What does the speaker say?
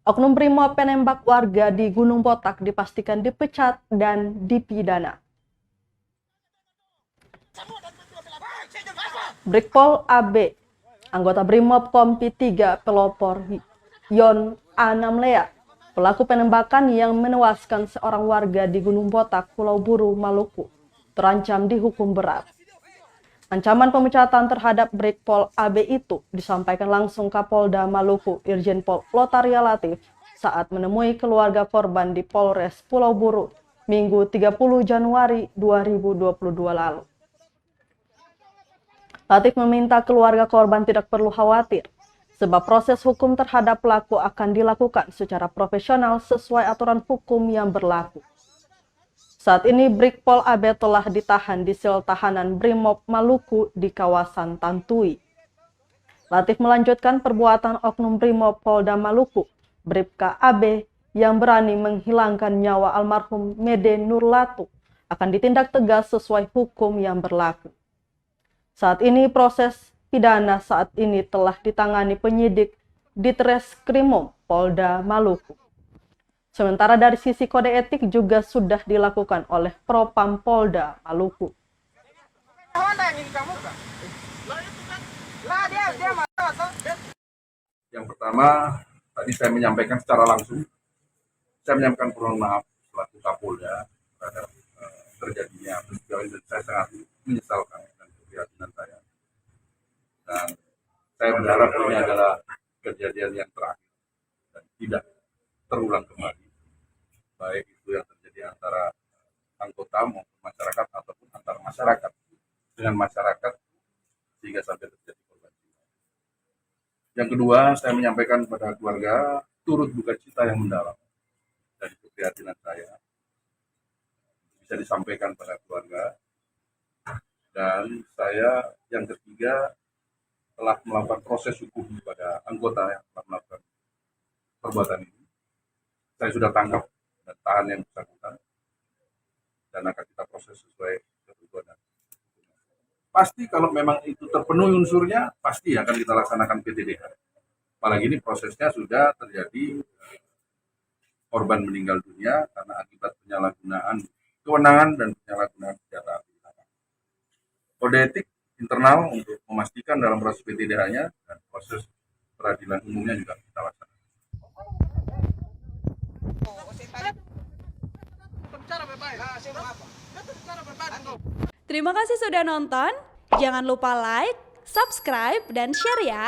Oknum Brimob penembak warga di Gunung Botak dipastikan dipecat dan dipidana. Brigpol AB, anggota Brimob Kompi 3 pelopor Yon Anamlea, pelaku penembakan yang menewaskan seorang warga di Gunung Botak, Pulau Buru, Maluku, terancam dihukum berat. Ancaman pemecatan terhadap Brigpol AB itu disampaikan langsung Kapolda Maluku, Irjen Pol Lotaria Latif, saat menemui keluarga korban di Polres Pulau Buru, Minggu 30 Januari 2022 lalu. Latif meminta keluarga korban tidak perlu khawatir, sebab proses hukum terhadap pelaku akan dilakukan secara profesional sesuai aturan hukum yang berlaku. Saat ini Brigpol AB telah ditahan di sel tahanan Brimob Maluku di kawasan Tantui. Latif melanjutkan perbuatan oknum Brimob Polda Maluku, Bribka AB, yang berani menghilangkan nyawa almarhum Mede Nurlatu akan ditindak tegas sesuai hukum yang berlaku. Saat ini proses pidana saat ini telah ditangani penyidik Ditreskrimum Polda Maluku. Sementara dari sisi kode etik juga sudah dilakukan oleh Propam Polda Maluku. Yang pertama, tadi saya menyampaikan secara langsung, saya menyampaikan permohonan maaf selaku Kapolda terhadap terjadinya peristiwa ini. Saya sangat menyesalkan dan keprihatinan saya. Dan saya berharap ini adalah kejadian yang terakhir dan tidak terulang kembali. Baik itu yang terjadi antara anggota maupun masyarakat ataupun antar masyarakat dengan masyarakat sehingga sampai terjadi korban jiwa. Yang kedua, saya menyampaikan kepada keluarga turut duka cita yang mendalam dari keprihatinan saya bisa disampaikan pada keluarga. Dan saya yang ketiga telah melakukan proses hukum kepada anggota yang telah melakukan perbuatan ini. Saya sudah tangkap dan tahan yang bersangkutan dan akan kita proses sesuai ketentuan. Pasti kalau memang itu terpenuhi unsurnya, pasti akan kita laksanakan PTDH. Apalagi ini prosesnya sudah terjadi korban meninggal dunia karena akibat penyalahgunaan kewenangan dan penyalahgunaan senjata api. Kode etik internal untuk memastikan dalam proses PTDH-nya dan proses peradilan umumnya juga kita laksanakan. Terima kasih sudah nonton. Jangan lupa like, subscribe, dan share ya.